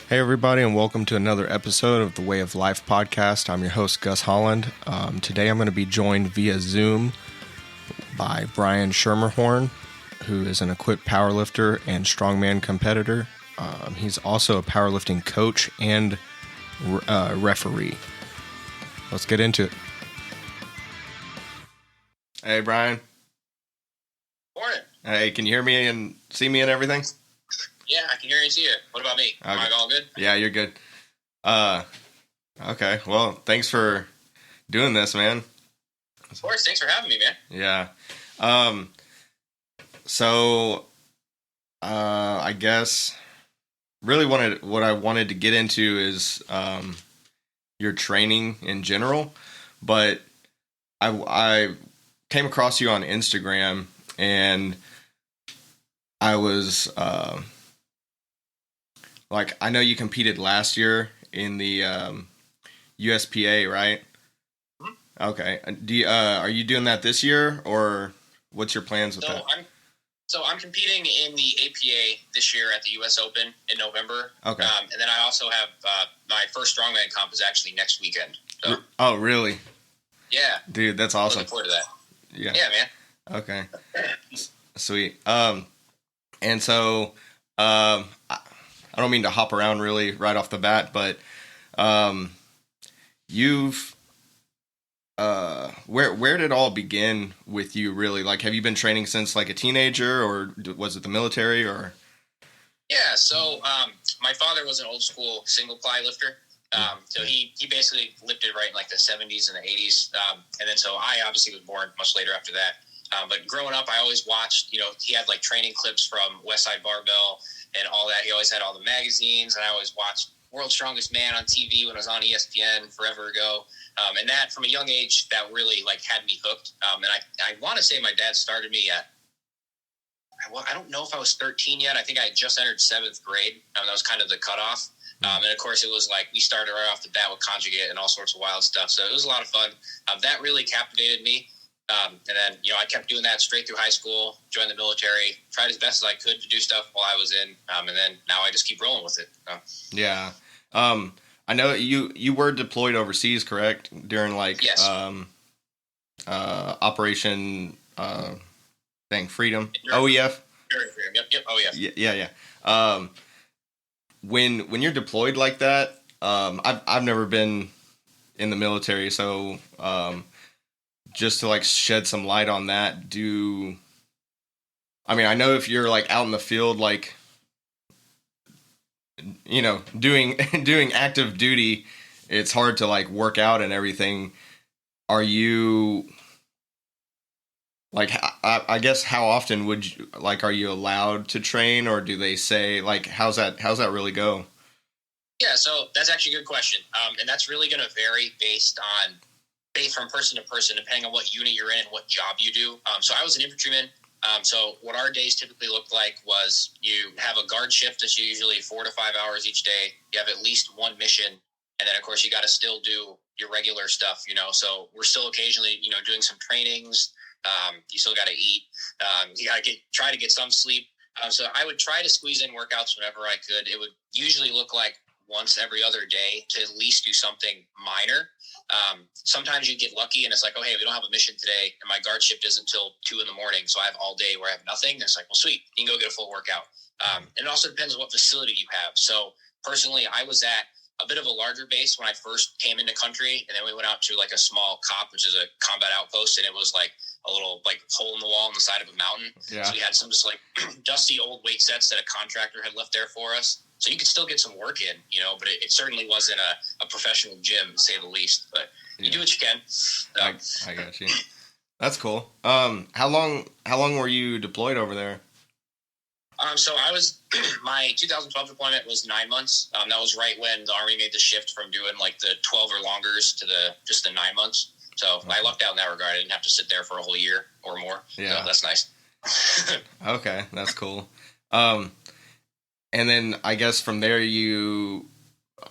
Hey, everybody, and welcome to another episode of the Way of Life podcast. I'm your host, Gus Holland. Today I'm going to be joined via Zoom by Bryan Schermerhorn, who is an equipped powerlifter and strongman competitor. He's also a powerlifting coach and referee. Let's get into it. Hey, Bryan. Morning. Hey, can you hear me and see me and everything? Yeah, I can hear you and see you. What about me? Okay. Am I all good? Yeah, you're good. Okay. Well, thanks for doing this, man. Of course. Thanks for having me, man. Yeah. I guess really what I wanted to get into is your training in general, but I came across you on Instagram and I was I know you competed last year in the USPA, right? Mm-hmm. Okay. Are you doing that this year, or what's your plans with that? I'm competing in the APA this year at the US Open in November. Okay. And then I also have my first strongman comp is actually next weekend. So, oh, really? Yeah. Dude, that's awesome. Looking forward to that. Yeah. Yeah, man. Okay. Sweet. And so I don't mean to hop around really right off the bat, but you've where did it all begin with you, really? Like, have you been training since like a teenager, or was it the military, or? Yeah, so my father was an old school single ply lifter. So he basically lifted right in like the 70s and the 80s. And then so I obviously was born much later after that. But growing up, I always watched, he had like training clips from Westside Barbell and all that. He always had all the magazines, and I always watched World's Strongest Man on TV when I was on ESPN forever ago. And that, from a young age, that really like had me hooked. And I want to say my dad started me at, I don't know if I was 13 yet. I think I had just entered 7th grade. That was kind of the cutoff. And of course, it was like we started right off the bat with conjugate and all sorts of wild stuff. So it was a lot of fun. That really captivated me. And then, I kept doing that straight through high school, joined the military, tried as best as I could to do stuff while I was in. And then now I just keep rolling with it. Yeah. I know you were deployed overseas, correct? During yes. Operation Freedom. OEF. Freedom. Yep. OEF. Yeah. When you're deployed like that, I've never been in the military, so just to like shed some light on that, I know if you're like out in the field, like, doing active duty, it's hard to like work out and everything. Are you like, I guess, how often would you, like, are you allowed to train, or do they say, like, how's that really go? Yeah, so that's actually a good question. And that's really going to vary based from person to person, depending on what unit you're in and what job you do. So I was an infantryman. So what our days typically looked like was you have a guard shift that's usually 4 to 5 hours each day. You have at least one mission. And then, of course, you got to still do your regular stuff, So we're still occasionally, doing some trainings. You still got to eat. You got to try to get some sleep. So I would try to squeeze in workouts whenever I could. It would usually look like once every other day to at least do something minor. Sometimes you get lucky and it's like, oh, hey, we don't have a mission today and my guard shift isn't until 2 a.m. So I have all day where I have nothing. And it's like, well, sweet, you can go get a full workout. And it also depends on what facility you have. So personally, I was at a bit of a larger base when I first came into country, and then we went out to like a small COP, which is a combat outpost, and it was like a little like hole in the wall on the side of a mountain. Yeah. So we had some just like dusty old weight sets that a contractor had left there for us. So you could still get some work in, but it certainly wasn't a professional gym, to say the least. But you do what you can. I got you. That's cool. How long were you deployed over there? So I was, my 2012 deployment was 9 months. That was right when the Army made the shift from doing like the 12 or longers to just the 9 months. So I lucked out in that regard. I didn't have to sit there for a whole year or more. Yeah. So that's nice. Okay, that's cool. And then I guess from there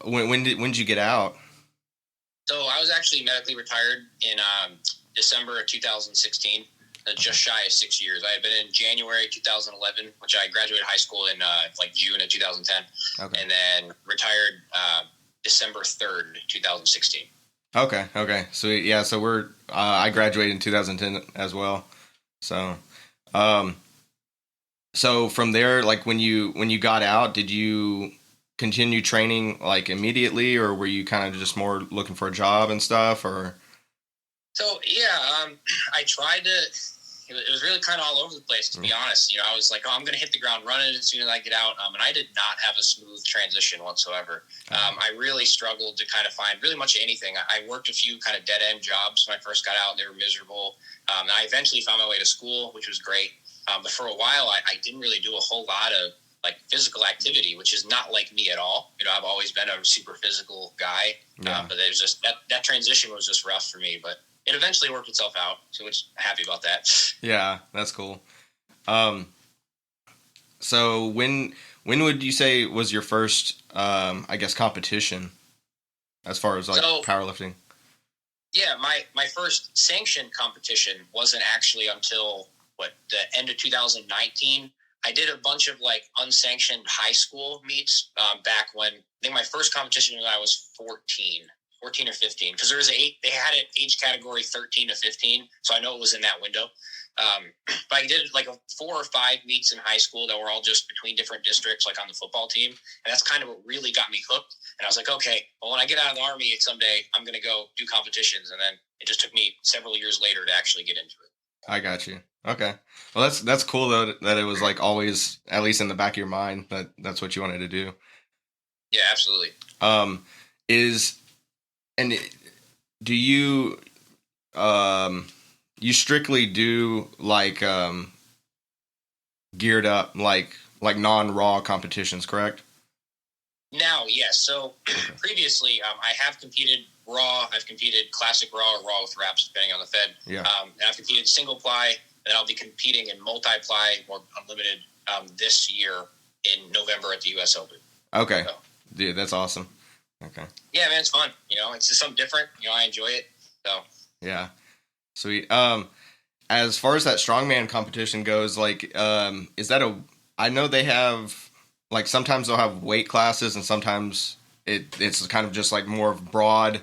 when did you get out? So I was actually medically retired in December of 2016. just shy of 6 years. I had been in January 2011, which I graduated high school in like June of 2010, and then retired December 3rd, 2016. Okay. So yeah, so we're I graduated in 2010 as well. So, so from there, like when you got out, did you continue training like immediately, or were you kind of just more looking for a job and stuff, or? So yeah, I tried to. It was really kind of all over the place, to be honest. I was like, oh, I'm going to hit the ground running as soon as I get out. And I did not have a smooth transition whatsoever. I really struggled to kind of find really much anything. I worked a few kind of dead-end jobs when I first got out. They were miserable. And I eventually found my way to school, which was great. But for a while, I didn't really do a whole lot of like physical activity, which is not like me at all. I've always been a super physical guy. But there's just that transition was just rough for me. But it eventually worked itself out, so I'm happy about that. Yeah, that's cool. So when would you say was your first, I guess, competition as far as like powerlifting? Yeah, my first sanctioned competition wasn't actually until the end of 2019. I did a bunch of like unsanctioned high school meets back when I think my first competition when I was 14 or 15, because they had an age category 13 to 15, so I know it was in that window. But I did like 4 or 5 meets in high school that were all just between different districts, like on the football team, and that's kind of what really got me hooked. And I was like, okay, well, when I get out of the Army someday, I'm going to go do competitions, and then it just took me several years later to actually get into it. I got you. Okay. Well, that's cool though that it was like always, at least in the back of your mind, that that's what you wanted to do. Yeah, absolutely. And do you you strictly do like geared up like non-raw competitions, correct? Now, yes. So previously, I have competed raw. I've competed classic raw or raw with wraps, depending on the fed. Yeah. And I've competed single ply. Then I'll be competing in multi-ply or unlimited this year in November at the U.S. Open. Okay. So, dude, that's awesome. Okay. Yeah, man, it's fun. It's just something different. I enjoy it. So. Yeah. Sweet. As far as that strongman competition goes, like, is that I know they have, like, sometimes they'll have weight classes and sometimes it's kind of just like more broad,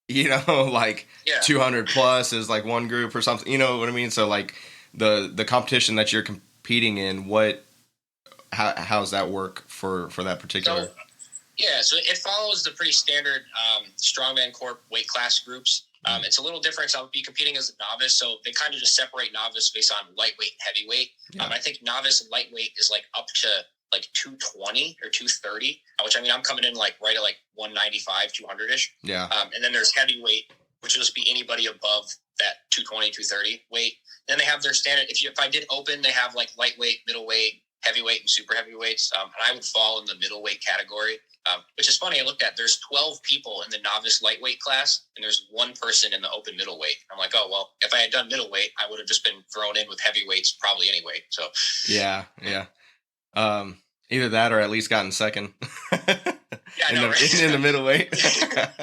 like 200 plus is like one group or something, you know what I mean? So like the competition that you're competing in, how's that work for that particular? So it follows the pretty standard strongman corp weight class groups. It's a little different. So I'll be competing as a novice. So they kind of just separate novice based on lightweight, heavyweight. Yeah. I think novice and lightweight is like up to like 220 or 230, which I mean, I'm coming in like right at like 195, 200-ish. Yeah. And then there's heavyweight, which will just be anybody above that 220, 230 weight. Then they have their standard. If I did open, they have like lightweight, middleweight, heavyweight, and super heavyweights. And I would fall in the middleweight category. Which is funny. I looked at, there's 12 people in the novice lightweight class, and there's 1 person in the open middleweight. I'm like, oh, well, if I had done middleweight, I would have just been thrown in with heavyweights probably anyway. So yeah. Either that or at least gotten second. Yeah, in the middleweight.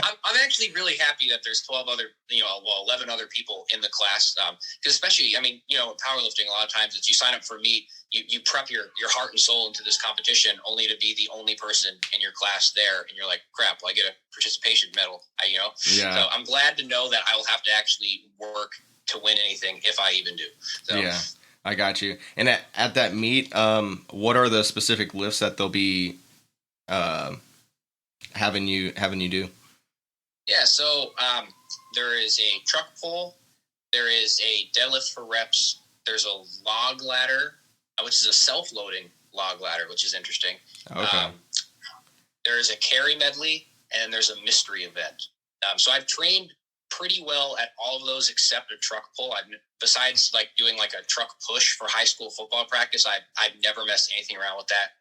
I'm actually really happy that there's 11 other people in the class. Because especially, I mean, powerlifting, a lot of times it's you sign up for a meet, you prep your heart and soul into this competition only to be the only person in your class there. And you're like, crap, well, I get a participation medal, Yeah. So I'm glad to know that I will have to actually work to win anything if I even do. So, yeah, I got you. And at that meet, what are the specific lifts that they'll be having you do? Yeah, so there is a truck pull, there is a deadlift for reps, there's a log ladder, which is a self-loading log ladder, which is interesting. Okay. There is a carry medley, and there's a mystery event. So I've trained pretty well at all of those except a truck pull. Besides like doing like a truck push for high school football practice, I've never messed anything around with that.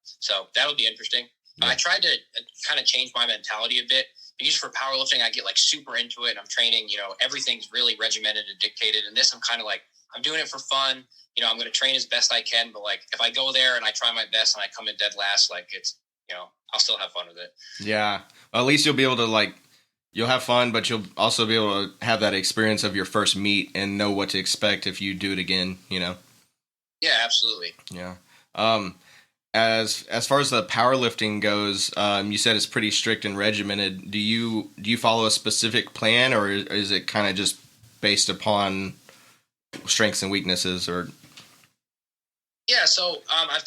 So that'll be interesting. Yeah. I tried to kind of change my mentality a bit. Because for powerlifting, I get like super into it and I'm training, everything's really regimented and dictated. And this, I'm kind of like, I'm doing it for fun. I'm going to train as best I can. But like, if I go there and I try my best and I come in dead last, like it's, I'll still have fun with it. Yeah. Well, at least you'll be able to like you'll have fun, but you'll also be able to have that experience of your first meet and know what to expect if you do it again, you know? Yeah, absolutely. Yeah. Um, as far as the powerlifting goes, you said it's pretty strict and regimented. Do you follow a specific plan, or is it kind of just based upon strengths and weaknesses? Or Yeah, so I've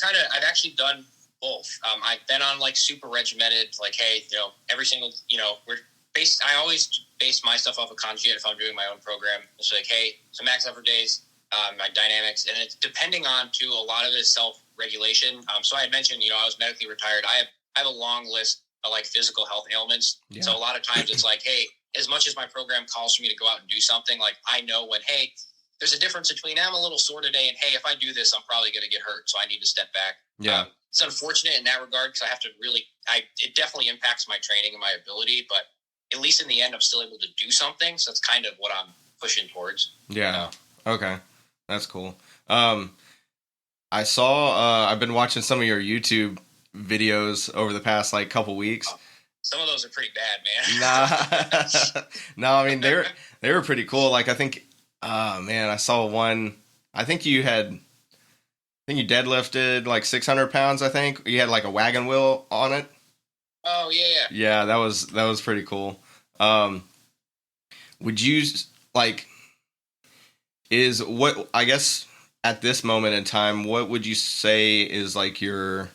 actually done both. I've been on like super regimented, like, hey, every single, I always base my stuff off of conjugate if I'm doing my own program. It's like, hey, so max effort days, my dynamics, and it's depending on too, a lot of it is self-regulation. So I had mentioned, I was medically retired. I have a long list of like physical health ailments. Yeah. So a lot of times it's like, hey, as much as my program calls for me to go out and do something, like I know when, hey, there's a difference between I'm a little sore today and, hey, if I do this, I'm probably going to get hurt, so I need to step back. Yeah. It's unfortunate in that regard because I have to it definitely impacts my training and my ability, but at least in the end, I'm still able to do something. So that's kind of what I'm pushing towards. Yeah. Okay. That's cool. I saw, I've been watching some of your YouTube videos over the past like couple weeks. Some of those are pretty bad, man. No, I mean, they were pretty cool. Like, I think, man, I saw one, I think you deadlifted like 600 pounds. I think you had like a wagon wheel on it. Oh yeah. Yeah, that was pretty cool. Would you like, I guess at this moment in time, what would you say is like your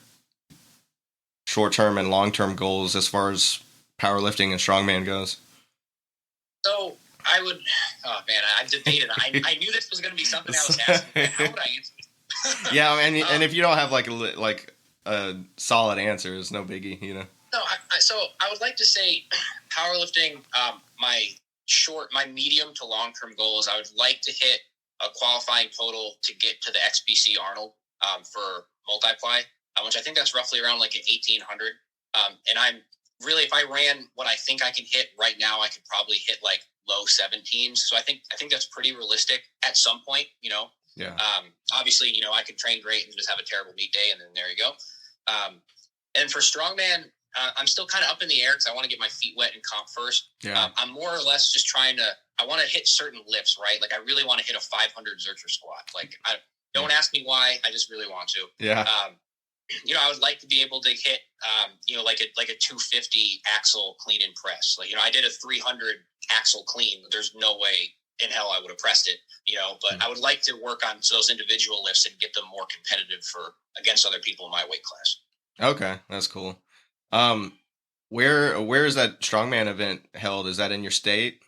short-term and long-term goals as far as powerlifting and strongman goes? So I would, I've debated. I knew this was going to be something I was asking. How would I answer this? Yeah, and if you don't have like a solid answer, it's no biggie, you know. No, so I would like to say powerlifting. My medium to long term goal is I would like to hit a qualifying total to get to the XBC Arnold for multiply, which I think that's roughly around like an 1800. And I'm really, if I ran what I think I can hit right now, I could probably hit like low 17s. So I think that's pretty realistic at some point, you know. Yeah. Obviously, I could train great and just have a terrible meet day, and then there you go. And for strongman, I'm still kind of up in the air because I want to get my feet wet in comp first. Yeah. I'm more or less just I want to hit certain lifts, right? Like I really want to hit a 500 Zercher squat. Like don't ask me why, I just really want to. Yeah. I would like to be able to hit, like a 250 axle clean and press. Like, I did a 300 axle clean. There's no way in hell I would have pressed it, but I would like to work on those individual lifts and get them more competitive against other people in my weight class. Okay. That's cool. Where is that strongman event held? Is that in your state?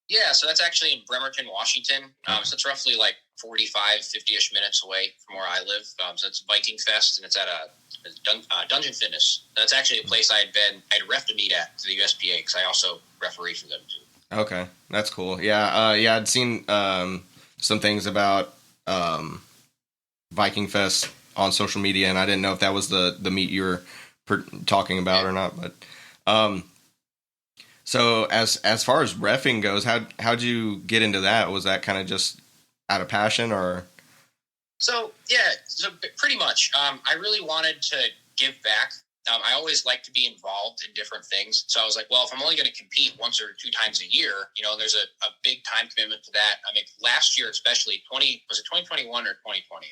Yeah, so that's actually in Bremerton, Washington. So it's roughly like 45, 50-ish minutes away from where I live. So it's Viking Fest, and it's at Dungeon Fitness. That's actually a place I had ref a meet at to the USPA because I also referee for them too. Okay, that's cool. Yeah, I'd seen some things about Viking Fest on social media, and I didn't know if that was the meet you were talking about or not. But so as far as reffing goes, how'd you get into that? Was that kind of just out of passion, or? So pretty much. I really wanted to give back. I always like to be involved in different things. So I was like, well, if I'm only going to compete once or two times a year, there's a big time commitment to that. I mean, last year, especially was it 2021 or 2020?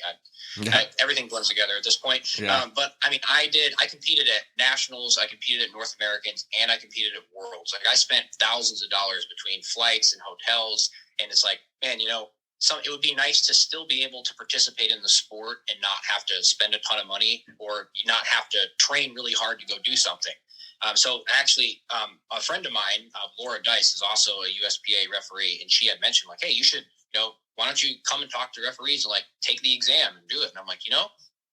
Everything blends together at this point. Yeah. But I mean, I competed at nationals, I competed at North Americans, and I competed at worlds. Like I spent thousands of dollars between flights and hotels. And it's like, man, it would be nice to still be able to participate in the sport and not have to spend a ton of money or not have to train really hard to go do something. So actually, a friend of mine, Laura Dice, is also a USPA referee, and she had mentioned like, hey, you should, why don't you come and talk to referees and like take the exam and do it? And I'm like,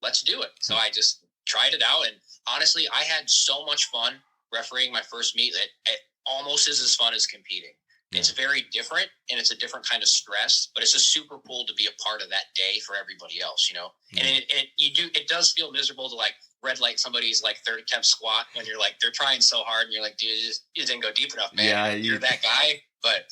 let's do it. So I just tried it out, and honestly, I had so much fun refereeing my first meet that it almost is as fun as competing. It's very different, and it's a different kind of stress, but it's just super cool to be a part of that day for everybody else, And it does feel miserable to like red light somebody's like third attempt squat when you're like, they're trying so hard and you're like, dude, you didn't go deep enough, man. Yeah, you're that guy. But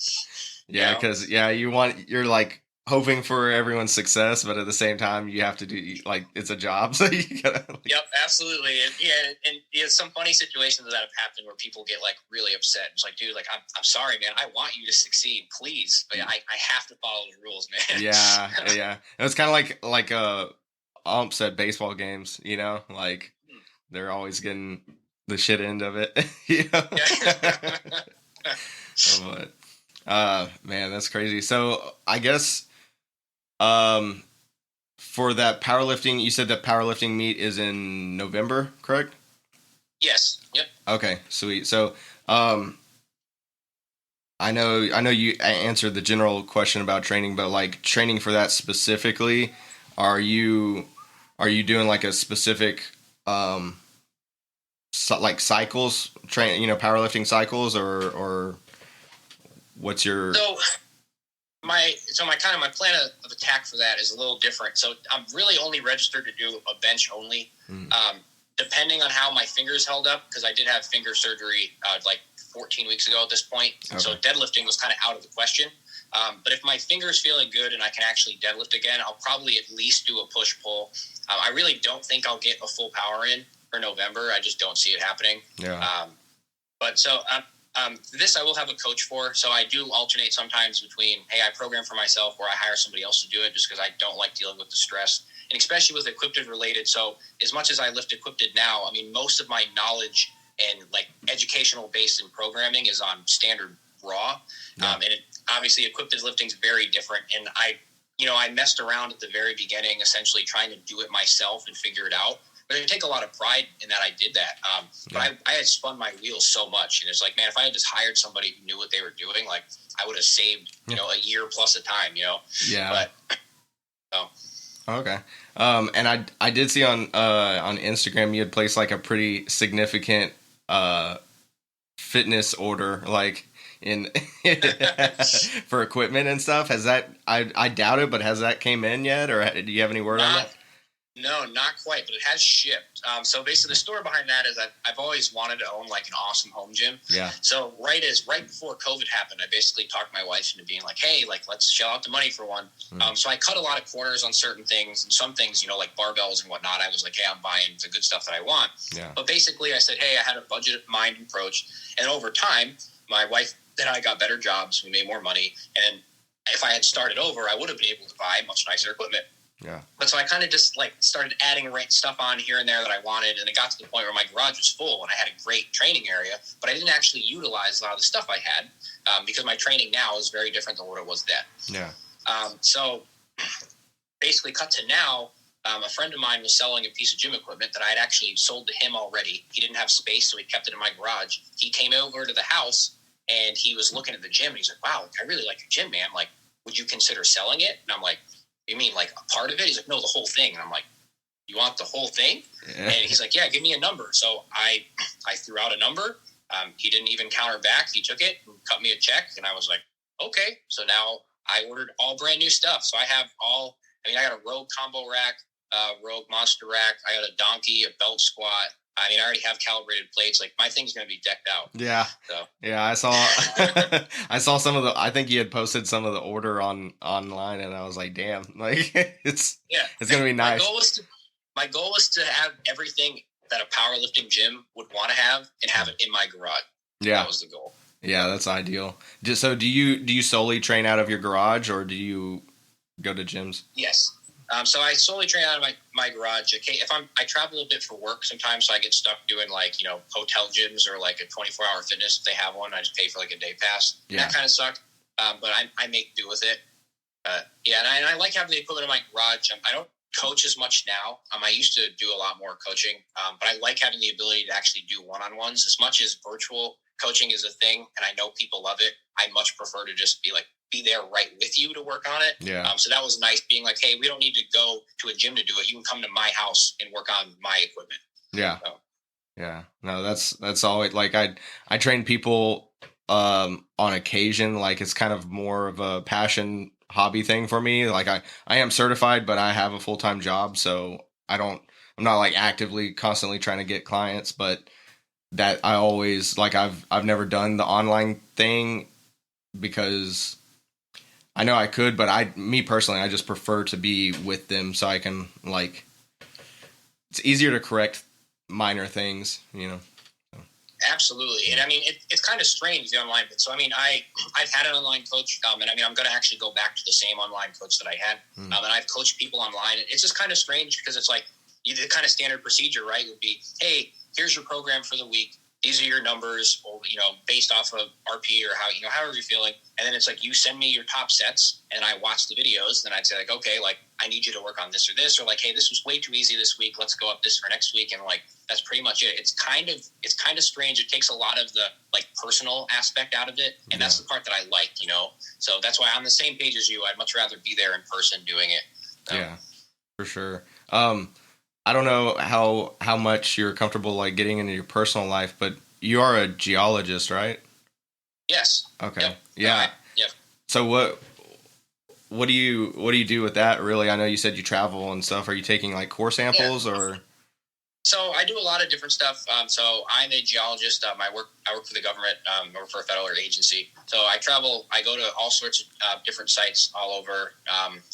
yeah, because you're like hoping for everyone's success, but at the same time, you have to do like it's a job, so you gotta. Like, Yep, absolutely, and some funny situations that have happened where people get like really upset. It's like, dude, like I'm sorry, man. I want you to succeed, please, but I have to follow the rules, man. yeah. It's kind of like umps at baseball games, like they're always getting the shit end of it, But man, that's crazy. So I guess for that powerlifting, you said that powerlifting meet is in November, correct? Yes. Yep. Okay, sweet. So I know you answered the general question about training, but like training for that specifically, are you doing like a specific like cycles powerlifting cycles or what's your my plan of attack for that is a little different. So I'm really only registered to do a bench only. Depending on how my fingers held up, because I did have finger surgery like 14 weeks ago at this point. Okay. So deadlifting was kind of out of the question. But if my finger's feeling good and I can actually deadlift again, I'll probably at least do a push-pull. I really don't think I'll get a full power in for November. I just don't see it happening. Yeah. But so this I will have a coach for. So I do alternate sometimes between, hey, I program for myself or I hire somebody else to do it just because I don't like dealing with the stress. And especially with equipped related. So as much as I lift equipped now, I mean, most of my knowledge and like educational based in programming is on standard raw. Yeah. And obviously equipped lifting is very different. And I messed around at the very beginning, essentially trying to do it myself and figure it out. But I take a lot of pride in that I did that. But I had spun my wheels so much. And it's like, man, if I had just hired somebody who knew what they were doing, like I would have saved, a year plus of time, Yeah. But, so. Okay. And I did see on Instagram you had placed like a pretty significant fitness order, like in for equipment and stuff. Has that I doubt it, but has that came in yet, or do you have any word on that? No, not quite, but it has shipped. So basically the story behind that is that I've always wanted to own like an awesome home gym. Yeah. So right before COVID happened, I basically talked my wife into being like, hey, like let's shell out the money for one. So I cut a lot of corners on certain things, and some things, like barbells and whatnot, I was like, hey, I'm buying the good stuff that I want. Yeah. But basically I said, hey, I had a budget mind approach. And over time, my wife and I got better jobs. We made more money. And if I had started over, I would have been able to buy much nicer equipment. Yeah. But so I kind of just like started adding stuff on here and there that I wanted, and it got to the point where my garage was full and I had a great training area, but I didn't actually utilize a lot of the stuff I had because my training now is very different than what it was then. Yeah. So basically, cut to now, a friend of mine was selling a piece of gym equipment that I had actually sold to him already. He didn't have space, so he kept it in my garage. He came over to the house and he was looking at the gym and he's like, "Wow, I really like your gym, man. Like, would you consider selling it?" And I'm like, "You mean like a part of it?" He's like, "No, the whole thing." And I'm like, "You want the whole thing?" Yeah. And he's like, "Yeah, give me a number." So I threw out a number. He didn't even counter back. He took it and cut me a check. And I was like, okay. So now I ordered all brand new stuff. So I have I got a Rogue combo rack, Rogue monster rack. I got a donkey, a belt squat. I mean, I already have calibrated plates. Like, my thing's going to be decked out. Yeah. So. Yeah, I saw I saw some of I think you had posted some of the order online, and I was like, damn, like it's going to be nice. My goal is to have everything that a powerlifting gym would want to have and have it in my garage. Yeah. That was the goal. Yeah, that's ideal. So do you solely train out of your garage, or do you go to gyms? Yes. So I solely train out of my garage. Okay, I travel a bit for work sometimes, so I get stuck doing hotel gyms or like a 24-hour fitness if they have one. I just pay for like a day pass. Yeah. That kind of sucked, but I make do with it. And I like having the equipment in my garage. I don't coach as much now. I used to do a lot more coaching, but I like having the ability to actually do one-on-ones. As much as virtual coaching is a thing, and I know people love it, I much prefer to just be there right with you to work on it. Yeah. So that was nice being like, hey, we don't need to go to a gym to do it. You can come to my house and work on my equipment. Yeah. So. Yeah. No, that's always like I train people on occasion. Like it's kind of more of a passion hobby thing for me. Like I am certified, but I have a full-time job. So I'm not like actively constantly trying to get clients, but that I always like, I've never done the online thing because I know I could, but me personally, I just prefer to be with them so I can like, it's easier to correct minor things, you know. Absolutely. And I mean, it's kind of strange, the online bit. So, I mean, I've had an online coach, and I mean, I'm going to actually go back to the same online coach that I had. And I've coached people online. It's just kind of strange because it's like the kind of standard procedure, right? Would be, hey, here's your program for the week. These are your numbers, or, you know, based off of RP or how, you know, however you're feeling. And then it's like, you send me your top sets and I watch the videos. Then I'd say like, okay, like I need you to work on this or this, or like, hey, this was way too easy this week. Let's go up this for next week. And like, that's pretty much it. It's kind of strange. It takes a lot of the like personal aspect out of it. And that's the part that I like, you know? So that's why I'm on the same page as you. I'd much rather be there in person doing it. Yeah, for sure. I don't know how much you're comfortable like getting into your personal life, but you are a geologist, right? Yes. Okay. Yep. Yeah. Yeah. So what do you do with that really? I know you said you travel and stuff. Are you taking like core samples or? So I do a lot of different stuff. So I'm a geologist. I work for the government. I work for a federal agency. So I travel. I go to all sorts of different sites all over.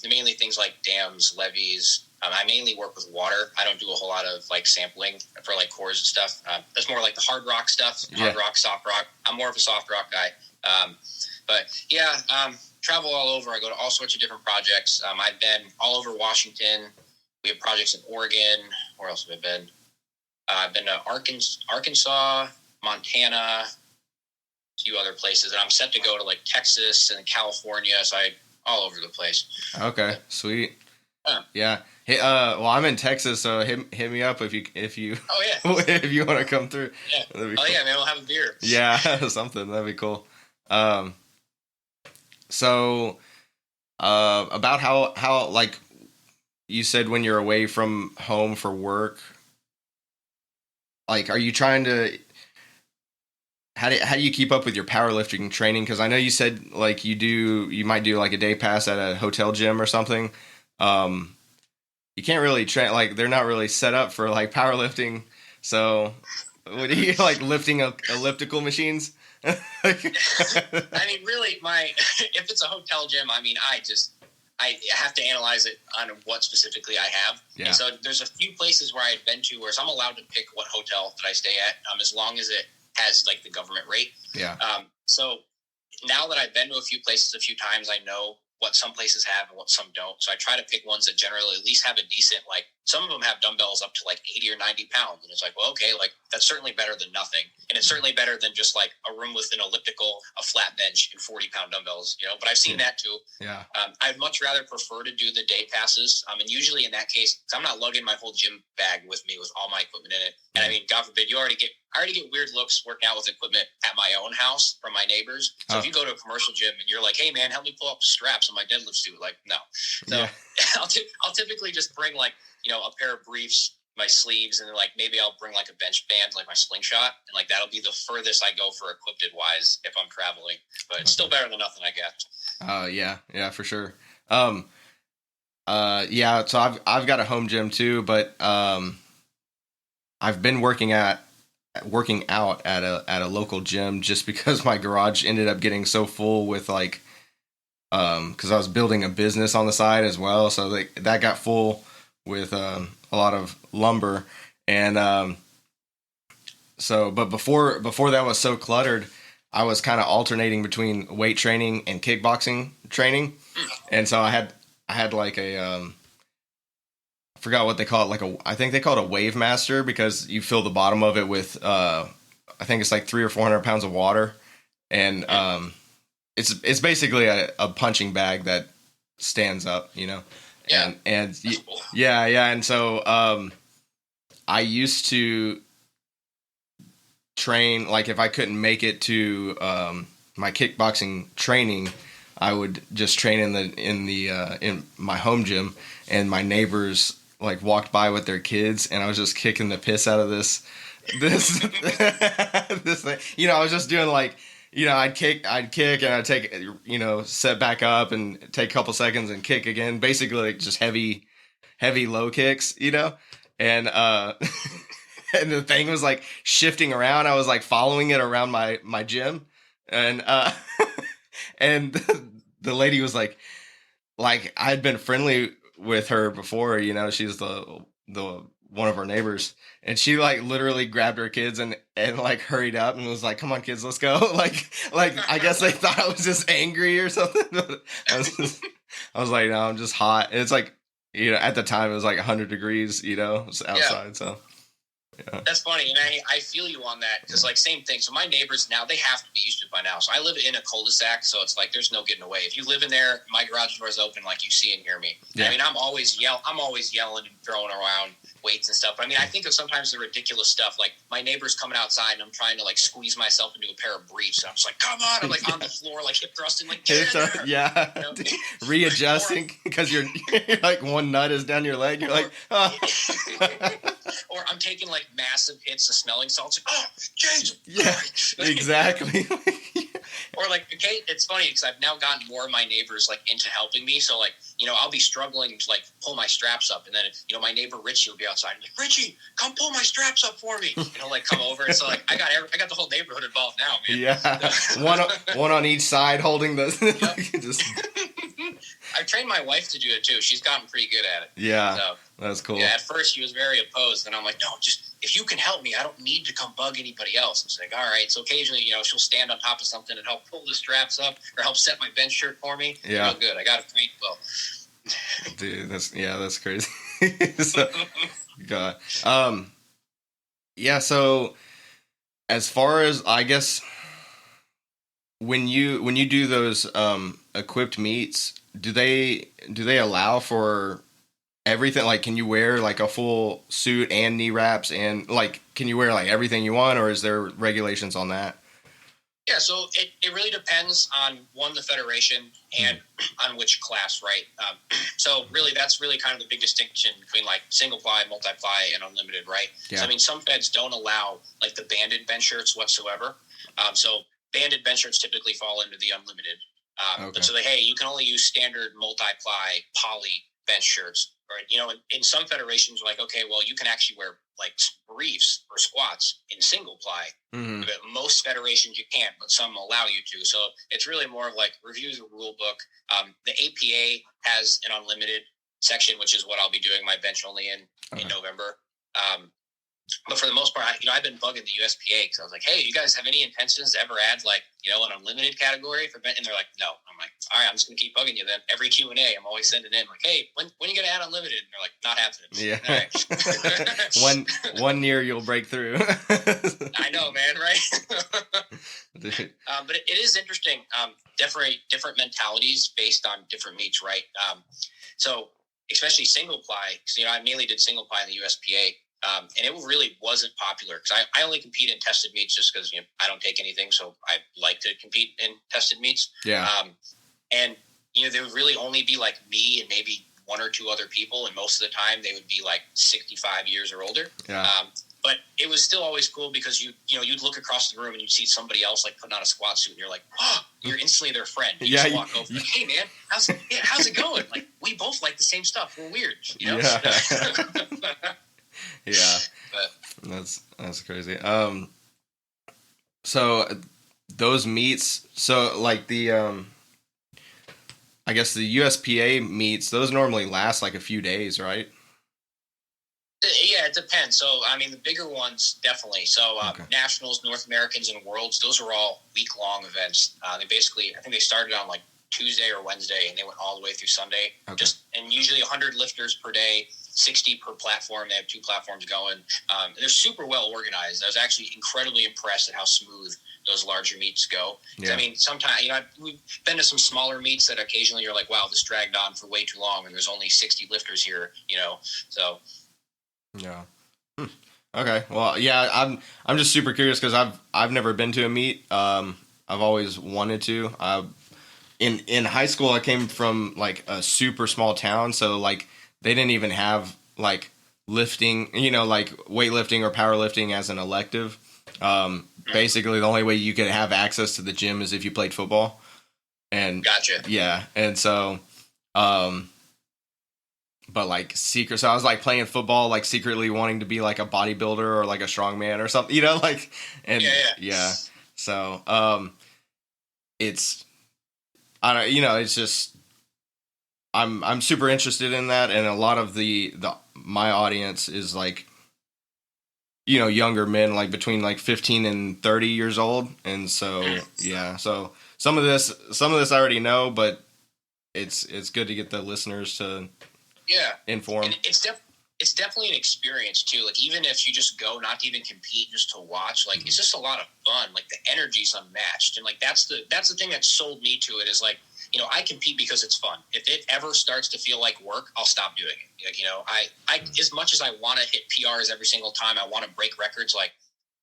Mainly things like dams, levees. I mainly work with water. I don't do a whole lot of like sampling for like cores and stuff. That's more like the hard rock stuff. Hard rock, soft rock. I'm more of a soft rock guy. But yeah, travel all over. I go to all sorts of different projects. I've been all over Washington. We have projects in Oregon. Where else have I been? I've been to Arkansas, Montana, a few other places, and I'm set to go to like Texas and California. So all over the place. Okay, sweet. Yeah. Hey, well, I'm in Texas, so hit me up if you Oh yeah. if you want to come through. Yeah. Oh cool. Yeah, man, we'll have a beer. Yeah, something that'd be cool. So about how like you said when you're away from home for work, like are you trying to how do you keep up with your powerlifting training? Because I know you said like you might do like a day pass at a hotel gym or something. You can't really train, like they're not really set up for like powerlifting. So what are you like lifting elliptical machines? I mean, really, if it's a hotel gym, I mean, I have to analyze it on what specifically I have. Yeah. And so there's a few places where I've been to where I'm allowed to pick what hotel that I stay at, as long as it has like the government rate. Yeah. So now that I've been to a few places a few times, I know what some places have and what some don't. So I try to pick ones that generally at least have a decent, like some of them have dumbbells up to like 80 or 90 pounds. And it's like, well, okay, like that's certainly better than nothing. And it's certainly better than just like a room with an elliptical, a flat bench and 40-pound dumbbells, you know, but I've seen that too. Yeah. I'd much rather prefer to do the day passes. And usually in that case, I'm not lugging my whole gym bag with me with all my equipment in it. And I mean, God forbid, I already get weird looks working out with equipment at my own house from my neighbors. So if you go to a commercial gym and you're like, hey man, help me pull up straps on my deadlift suit. Like, no. So yeah. I'll typically just bring like, you know, a pair of briefs, my sleeves, and then like maybe I'll bring like a bench band, like my slingshot. And like, that'll be the furthest I go for equipped wise if I'm traveling, but it's still better than nothing, I guess. Yeah, for sure. Yeah, so I've got a home gym too, but I've been working out at a local gym just because my garage ended up getting so full with like because I was building a business on the side as well, so that got full with a lot of lumber, and so but before that was so cluttered, I was kind of alternating between weight training and kickboxing training, and so I had like a I forgot what they call it, I think they call it a wave master, because you fill the bottom of it with I think it's like 300 or 400 pounds of water, and it's basically a punching bag that stands up, you know. Yeah. And cool. Yeah, and so I used to train, like if I couldn't make it to my kickboxing training, I would just train in my home gym, and my neighbors like walked by with their kids, and I was just kicking the piss out of this this thing. You know, I was just doing like, you know, I'd kick and I'd take, you know, set back up and take a couple seconds and kick again. Basically like just heavy low kicks, you know? And and the thing was like shifting around. I was like following it around my gym, and and the lady was like I had been friendly with her before, you know, she's the one of our neighbors, and she like literally grabbed her kids and like hurried up and was like, "Come on, kids, let's go!" like I guess they thought I was just angry or something. But I was like, "No, I'm just hot." And it's like, you know, at the time it was like 100 degrees, you know, outside. So yeah. That's funny, and I feel you on that, because like same thing. So my neighbors now, they have to be used to it by now. So I live in a cul-de-sac, so it's like there's no getting away. If you live in there, my garage door is open, like you see and hear me. Yeah. I mean, I'm always yelling and throwing around weights and stuff. But I mean, I think of sometimes the ridiculous stuff, like my neighbor's coming outside and I'm trying to like squeeze myself into a pair of briefs, and I'm just like, come on, I'm like on the floor, like hip thrusting, like get in there. Yeah, you know? Readjusting because you're like one nut is down your leg. You're like, oh. Or I'm taking like massive hits of smelling salts. Like, oh, Jesus. Yeah, exactly. Or like, okay, it's funny because I've now gotten more of my neighbors like into helping me. So like, you know, I'll be struggling to like pull my straps up, and then you know my neighbor Richie will be outside and like, Richie, come pull my straps up for me. And he'll like come over, and so like I got the whole neighborhood involved now, man. Yeah, one on each side holding the. Yep. Just. I've trained my wife to do it too. She's gotten pretty good at it. Yeah, so, that's cool. Yeah, at first she was very opposed, and I'm like, no, just if you can help me, I don't need to come bug anybody else. I'm like, all right. So occasionally, you know, she'll stand on top of something and help pull the straps up or help set my bench shirt for me. Yeah, real good. I got it trained well. Dude, that's crazy. So, God, yeah. So as far as I guess, when you do those equipped meets, do they allow for everything? Like, can you wear like a full suit and knee wraps, and like, can you wear like everything you want, or is there regulations on that? Yeah, so it really depends on the federation and on which class, right? So really, that's really kind of the big distinction between like single ply, multi-ply, and unlimited, right? Yeah. So I mean, some feds don't allow like the banded bench shirts whatsoever. So banded bench shirts typically fall into the unlimited. Okay. But so you can only use standard multi-ply poly bench shirts. Right? You know, in some federations, like, okay, well, you can actually wear like briefs or squats in single ply. Mm-hmm. But most federations you can't, but some allow you to. So it's really more of like review the rule book. The APA has an unlimited section, which is what I'll be doing my bench only in November. But for the most part, I've been bugging the USPA because I was like, hey, you guys have any intentions to ever add like, you know, an unlimited category for bench? And they're like, no. I'm like, all right, I'm just going to keep bugging you then. Every Q&A, I'm always sending in like, hey, when are you going to add unlimited? And they're like, not happening. Yeah. Right. one year you'll break through. I know, man, right? But it is interesting. Different mentalities based on different meets, right? So especially single ply, because, you know, I mainly did single ply in the USPA. And it really wasn't popular because I only compete in tested meets just because, you know, I don't take anything. So I like to compete in tested meets. Yeah. And, you know, there would really only be like me and maybe one or two other people. And most of the time they would be like 65 years or older. Yeah. But it was still always cool because you'd look across the room and you'd see somebody else like putting on a squat suit and you're like, oh, you're instantly their friend. You just walk over like, hey man, how's it going? Like, we both like the same stuff. We're weird, you know? Yeah. Yeah, that's crazy. So those meets, so like the I guess the USPA meets, those normally last like a few days, right? Yeah, it depends. So I mean, the bigger ones definitely. So Nationals, North Americans, and Worlds, those are all week-long events. They basically, I think they started on like Tuesday or Wednesday, and they went all the way through Sunday. Okay. And usually 100 lifters per day. 60 per platform. They have 2 platforms going. They're super well organized. I was actually incredibly impressed at how smooth those larger meets go. Yeah. I mean, sometimes, you know, we've been to some smaller meets that occasionally you're like, wow, this dragged on for way too long and there's only 60 lifters here, you know, so. Yeah. Okay. Well, yeah, I'm just super curious because I've never been to a meet. I've always wanted to. In high school, I came from like a super small town. So like, they didn't even have like lifting, you know, like weightlifting or powerlifting as an elective. Basically, the only way you could have access to the gym is if you played football. And gotcha. Yeah, and so, but like secret. So I was like playing football, like secretly wanting to be like a bodybuilder or like a strongman or something, you know, like and yeah. So it's I don't, you know, it's just, I'm super interested in that. And a lot of my audience is like, you know, younger men, like between like 15 and 30 years old. And so, yeah, so some of this I already know, but it's good to get the listeners to inform. And it's definitely an experience too. Like, even if you just go not to even compete, just to watch, like, it's just a lot of fun. Like, the energy's unmatched. And like, that's the thing that sold me to it, is like, you know, I compete because it's fun. If it ever starts to feel like work, I'll stop doing it. Like, you know, I as much as I want to hit PRs every single time, I want to break records. Like,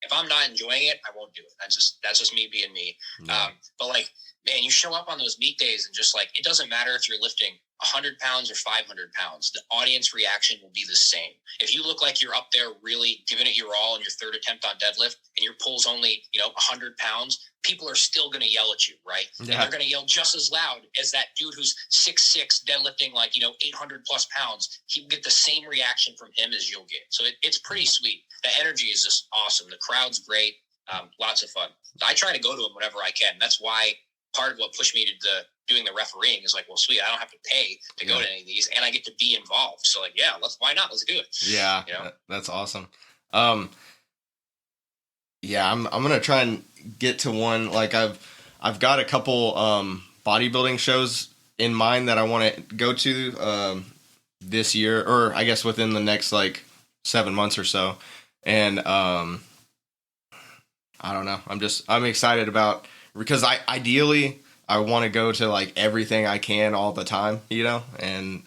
if I'm not enjoying it, I won't do it. That's just me being me. Yeah. But like, man, you show up on those meet days and just like, it doesn't matter if you're lifting 100 pounds or 500 pounds, the audience reaction will be the same. If you look like you're up there really giving it your all in your third attempt on deadlift and your pull's only, you know, 100 pounds, people are still going to yell at you, right? Yeah. And they're going to yell just as loud as that dude who's 6'6", deadlifting like, you know, 800 plus pounds. He will get the same reaction from him as you'll get. So it's pretty sweet. The energy is just awesome. The crowd's great. Lots of fun. I try to go to them whenever I can. That's why part of what pushed me to doing the refereeing is like, well, sweet, I don't have to pay to go to any of these, and I get to be involved. So like, yeah, why not? Let's do it. Yeah, you know? That's awesome. Yeah, I'm gonna try and get to one. Like, I've got a couple bodybuilding shows in mind that I want to go to this year, or I guess within the next like 7 months or so. And I don't know. I'm excited about, because ideally I want to go to like everything I can all the time, you know? And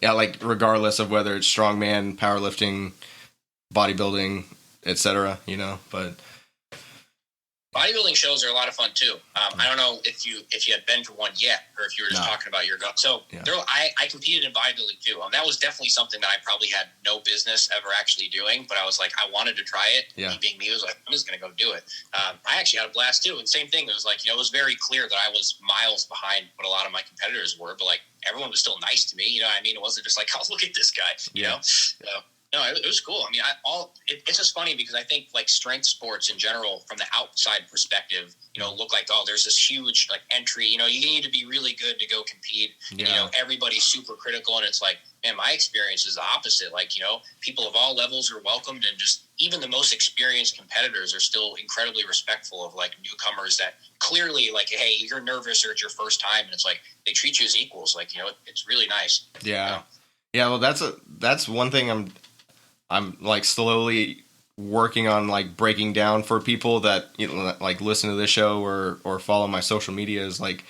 yeah, like regardless of whether it's strongman, powerlifting, bodybuilding, etc., you know, but bodybuilding shows are a lot of fun too. I don't know if you had been to one yet, or if you were just talking about your gut. So I competed in bodybuilding too. That was definitely something that I probably had no business ever actually doing, but I was like, I wanted to try it. Me being me, was like, I'm just going to go do it. I actually had a blast too. And same thing. It was like, you know, it was very clear that I was miles behind what a lot of my competitors were, but like everyone was still nice to me. You know what I mean? It wasn't just like, oh, look at this guy, you know? So, no, it was cool. I mean, it's just funny because I think like strength sports in general, from the outside perspective, you know, look like, oh, there's this huge like entry. You know, you need to be really good to go compete. And, you know, everybody's super critical, and it's like, man, my experience is the opposite. Like, you know, people of all levels are welcomed, and just even the most experienced competitors are still incredibly respectful of like newcomers that clearly like, hey, you're nervous or it's your first time, and it's like they treat you as equals. Like, you know, it's really nice. Yeah, you know? Yeah. Well, that's one thing I'm like slowly working on, like breaking down for people that, you know, like listen to this show or follow my social media, is like,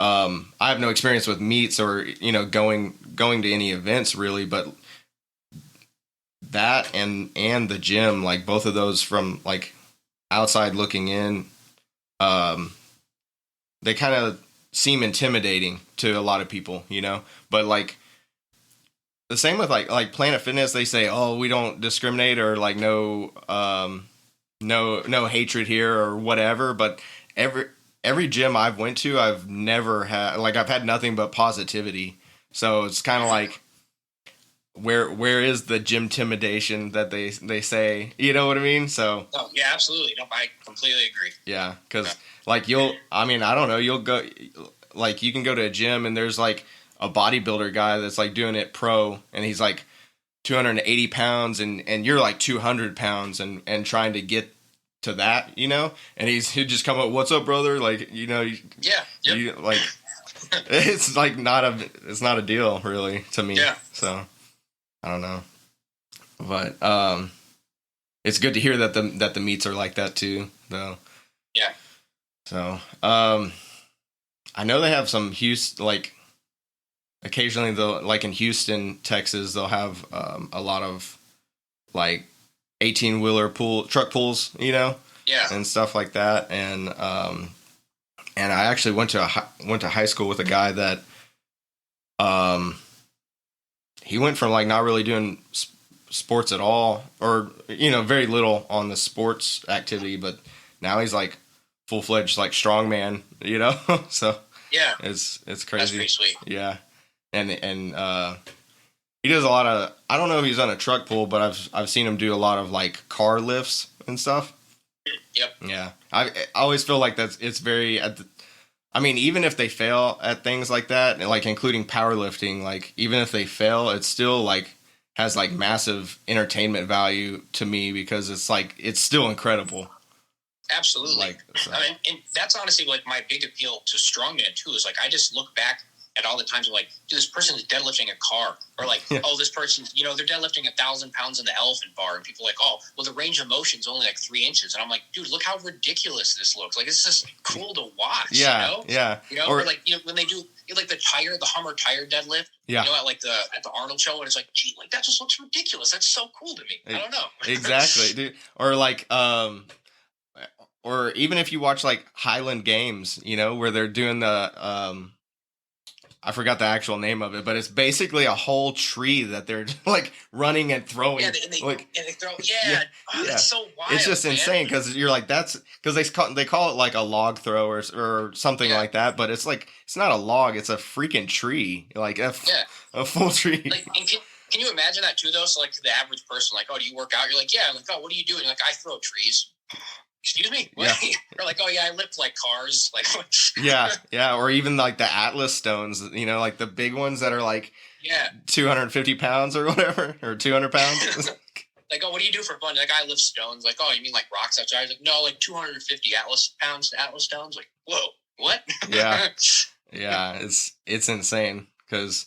I have no experience with meets or, you know, going to any events really, but that and the gym, like both of those from like outside looking in, they kind of seem intimidating to a lot of people, you know, but like, the same with like Planet Fitness, they say, oh, we don't discriminate, or like no hatred here or whatever. But every gym I've went to, I've never had, like, I've had nothing but positivity. So it's kind of like, where is the gym intimidation that they say, you know what I mean? So yeah, absolutely. No, I completely agree. Yeah, because like I don't know, you'll go, like you can go to a gym and there's like a bodybuilder guy that's like doing it pro, and he's like 280 pounds and you're like 200 pounds and trying to get to that, you know, and he'd just come up, what's up, brother? Like, you know, you, like, it's like it's not a deal really to me. Yeah. So I don't know, but it's good to hear that the meets are like that too, though. Yeah. So I know they have some Houston, like, occasionally they'll, like in Houston, Texas, they'll have a lot of like 18-wheeler truck pulls, you know, and stuff like that. And I actually went to high school with a guy that he went from like not really doing sports at all, or, you know, very little on the sports activity, but now he's like full-fledged like strongman, you know. So yeah, it's crazy. That's pretty sweet. Yeah. And he does a lot of, I don't know if he's on a truck pull, but I've seen him do a lot of like car lifts and stuff. Yep. Yeah. I always feel like it's very I mean, even if they fail at things like that, like including powerlifting, like even if they fail, it's still like has like massive entertainment value to me because it's like it's still incredible. Absolutely. Like, so. I mean, and that's honestly like my big appeal to strongman too. Is like I just look back at all the times I'm like, dude, this person is deadlifting a car, or like, oh, this person's, you know, they're deadlifting 1,000 pounds in the elephant bar, and people are like, oh, well, the range of motion is only like 3 inches, and I'm like, dude, look how ridiculous this looks. Like, it's just cool to watch. Yeah, you know? Yeah. You know, or like, you know, when they do like the Hummer tire deadlift, yeah. You know, at the Arnold show, and it's like, gee, like that just looks ridiculous. That's so cool to me. I don't know. Exactly, dude. Or like, or even if you watch like Highland Games, you know, where they're doing the I forgot the actual name of it, but it's basically a whole tree that they're like running and throwing. Yeah, like, and they throw. Yeah, oh, that's so wild. It's just insane because you're like that's because they call it like a log throw or something like that, but it's like it's not a log, it's a freaking tree, like a full tree. Like, and can you imagine that too though? So like to the average person, like, oh, do you work out? You're like, yeah. I'm like, oh, what do you do? And you're like, I throw trees. Excuse me? What? Yeah. Or like, oh yeah, I lift like cars. Like, yeah. Or even like the Atlas stones, you know, like the big ones that are like 250 pounds or whatever, or 200 pounds. Like, oh, what do you do for fun? Like, I lift stones. Like, oh, you mean like rocks outside? I was like, no, like 250 Atlas stones. Like, whoa, what? Yeah, it's insane because,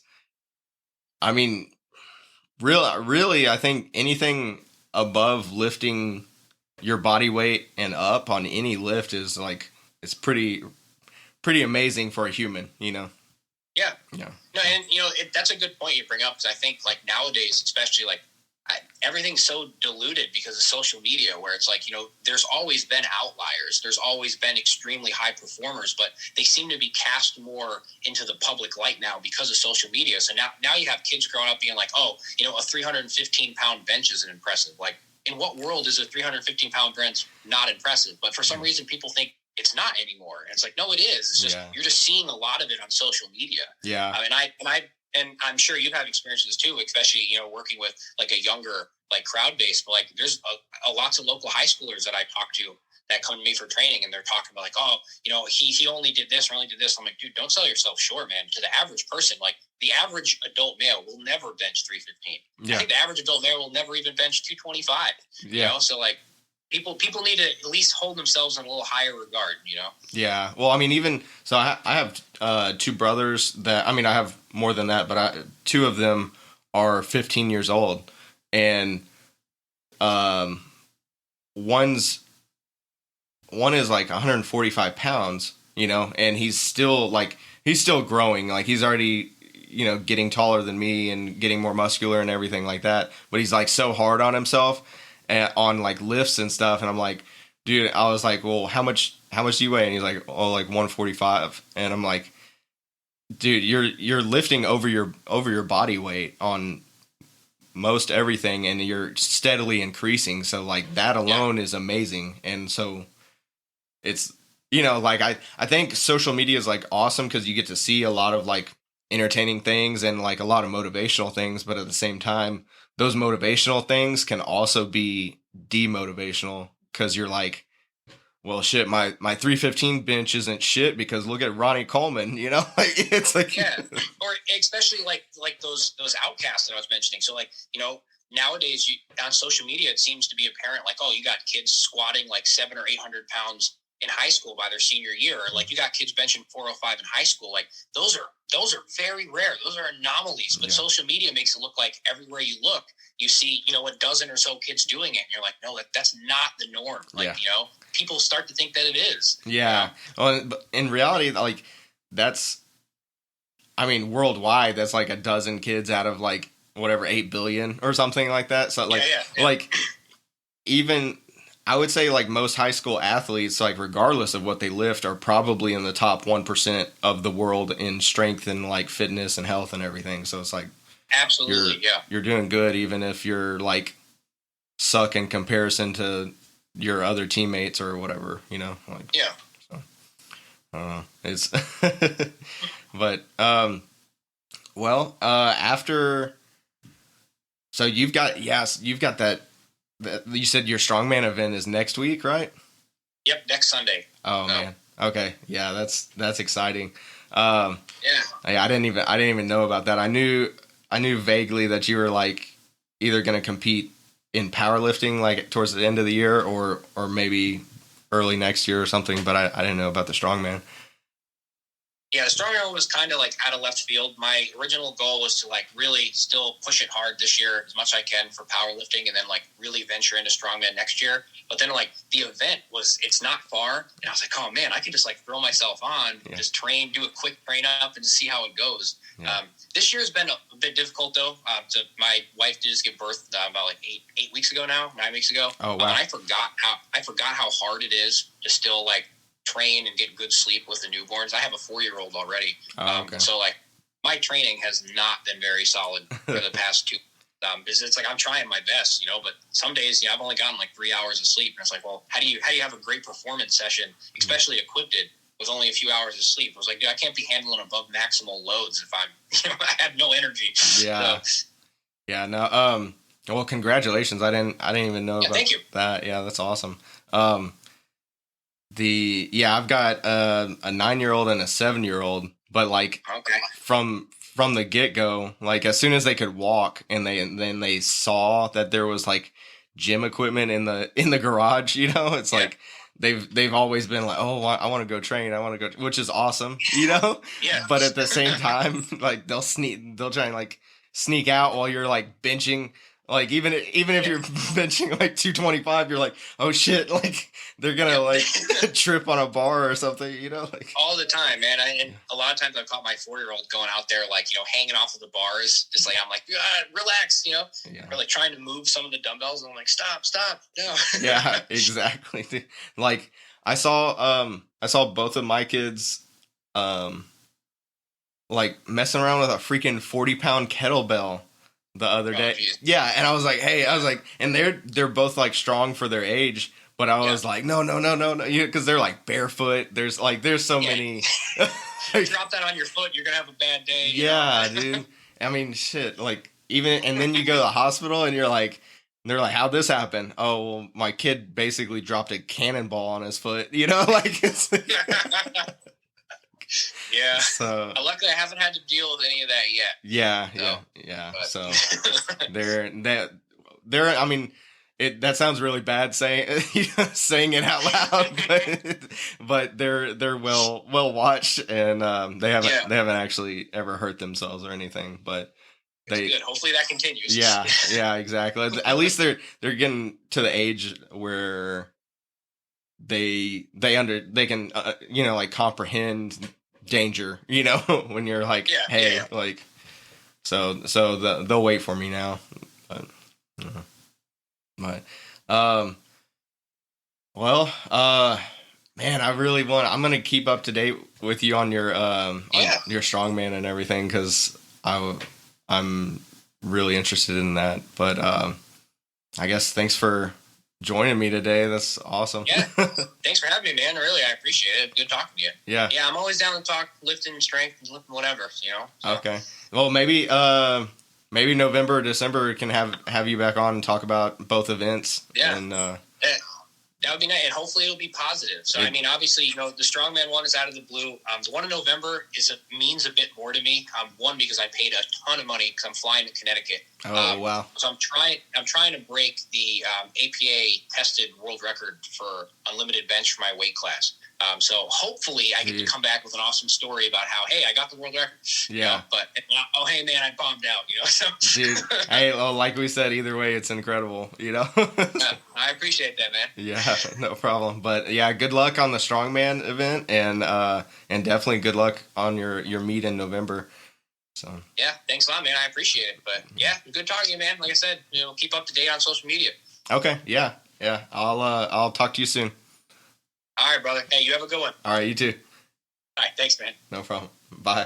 I mean, really, I think anything above lifting your body weight and up on any lift is like it's pretty amazing for a human, you know. Yeah. No, and you know that's a good point you bring up because I think like nowadays, especially like everything's so diluted because of social media, where it's like, you know, there's always been outliers, there's always been extremely high performers, but they seem to be cast more into the public light now because of social media. So now you have kids growing up being like, oh, you know, a 315-pound bench isn't impressive. Like, in what world is a 315-pound bench not impressive? But for some reason, people think it's not anymore. And it's like, no, it is. It's just you're just seeing a lot of it on social media. Yeah. And I'm sure you have experiences too, especially, you know, working with like a younger like crowd base. But like, there's a lots of local high schoolers that I talk to that come to me for training, and they're talking about like, oh, you know, he only did this or only did this. I'm like, dude, don't sell yourself short, man. To the average person, like the average adult male will never bench 315. Yeah. I think the average adult male will never even bench 225. Yeah. You know, so like people need to at least hold themselves in a little higher regard, you know? Yeah. Well, I mean, even so, I have 2 brothers that, I mean, I have more than that, but 2 of them are 15 years old, and one is like 145 pounds, you know, and he's still growing. Like he's already, you know, getting taller than me and getting more muscular and everything like that. But he's like so hard on himself and on like lifts and stuff. And I'm like, dude, I was like, well, how much do you weigh? And he's like, oh, like 145. And I'm like, dude, you're lifting over your body weight on most everything, and you're steadily increasing. So like that alone is amazing. And so it's, you know, like I think social media is like awesome because you get to see a lot of like entertaining things and like a lot of motivational things, but at the same time, those motivational things can also be demotivational because you're like, well, shit, my 315 bench isn't shit because look at Ronnie Coleman, you know? Like it's like or especially like those outcasts that I was mentioning. So like, you know, nowadays on social media it seems to be apparent like, oh, you got kids squatting like 700 or 800 pounds in high school by their senior year, or like you got kids benching 405 in high school. Like those are very rare. Those are anomalies. But social media makes it look like everywhere you look, you see, you know, a dozen or so kids doing it, and you're like, no, that's not the norm. Like, you know, people start to think that it is. Yeah. You know? Well, in reality, like that's, I mean, worldwide, that's like a dozen kids out of like whatever 8 billion or something like that. So like, like even. I would say like most high school athletes, like regardless of what they lift, are probably in the top 1% of the world in strength and like fitness and health and everything. So it's like, absolutely, you're doing good even if you're like suck in comparison to your other teammates or whatever, you know. Like, so, I don't know. It's, but after, so you've got that. You said your strongman event is next week, right? Yep, next Sunday. Oh man, Okay, yeah, that's exciting. Yeah. I didn't even know about that. I knew vaguely that you were like either going to compete in powerlifting like towards the end of the year or maybe early next year or something, but I didn't know about the strongman. Yeah, the strongman was kind of like out of left field. My original goal was to like really still push it hard this year as much as I can for powerlifting, and then like really venture into strongman next year. But then like the event it's not far, and I was like, oh man, I can just like throw myself on, just train, do a quick train up, and just see how it goes. Yeah. This year has been a bit difficult though. So my wife did just give birth about like 9 weeks ago. Oh wow! I forgot how hard it is to still like train and get good sleep with the newborns. I have a 4-year-old already. Okay. So like my training has not been very solid for the past 2 because it's like I'm trying my best, but some days, I've only gotten like 3 hours of sleep. And it's like, well, how do you have a great performance session, especially equipped with only a few hours of sleep? I was like, dude, I can't be handling above maximal loads if I'm, I have no energy. Yeah. So, yeah. No. Well, congratulations. I didn't even know about that. Yeah, that's awesome. I've got a 9-year-old and a 7-year-old, but like from the get go, like as soon as they could walk and they saw that there was like gym equipment in the garage, it's like they've always been like, oh, I want to go train, which is awesome, Yeah. But at the same time, like they'll try and like sneak out while you're like benching. Like even if you're benching like 225, you're like, oh shit, like they're gonna like trip on a bar or something, like all the time, man. And a lot of times I've caught my 4-year-old going out there, like hanging off of the bars, just like I'm like, relax, or like trying to move some of the dumbbells, and I'm like, stop, no. Yeah, exactly. Like I saw both of my kids, like messing around with a freaking 40-pound kettlebell the other day. Geez. Yeah, and I was like, and they're both like strong for their age, but I was like, no, because they're like barefoot. There's so many. You drop that on your foot, you're gonna have a bad day. Yeah, dude. I mean, shit. Like and then you go to the hospital and you're like, they're like, how'd this happen? Oh, well, my kid basically dropped a cannonball on his foot. Like it's. Yeah. So luckily, I haven't had to deal with any of that yet. Yeah. But. So they're. I mean, that sounds really bad saying it out loud, but they're well watched, and they haven't actually ever hurt themselves or anything. But it's good. Hopefully that continues. Yeah, exactly. At least they're getting to the age where they can like comprehend danger, when you're like, like, so they'll wait for me now, man, I'm gonna keep up to date with you on your on your strongman and everything, because I'm really interested in that, but I guess thanks for joining me today. That's awesome. Yeah. Thanks for having me, man. Really, I appreciate it. Good talking to you. Yeah. Yeah, I'm always down to talk lifting, strength, lifting, whatever, So. Okay. Well, maybe November or December we can have you back on and talk about both events. Yeah. And that would be nice, and hopefully it'll be positive. So, I mean, obviously, the strongman one is out of the blue. The one in November means a bit more to me. One, because I paid a ton of money because I'm flying to Connecticut. Oh, wow. So I'm trying to break the APA tested world record for unlimited bench for my weight class. So hopefully I get to come back with an awesome story about how, hey, I got the world record. Yeah. But, oh, hey, man, I bombed out, So. Dude, hey, well, like we said, either way, it's incredible, I appreciate that, man. Yeah, no problem. But, yeah, good luck on the strongman event, and definitely good luck on your meet in November. So. Yeah, thanks a lot, man. I appreciate it. But, yeah, good talking to you, man. Like I said, keep up to date on social media. Okay, yeah. I'll talk to you soon. All right, brother. Hey, you have a good one. All right, you too. All right, thanks, man. No problem. Bye.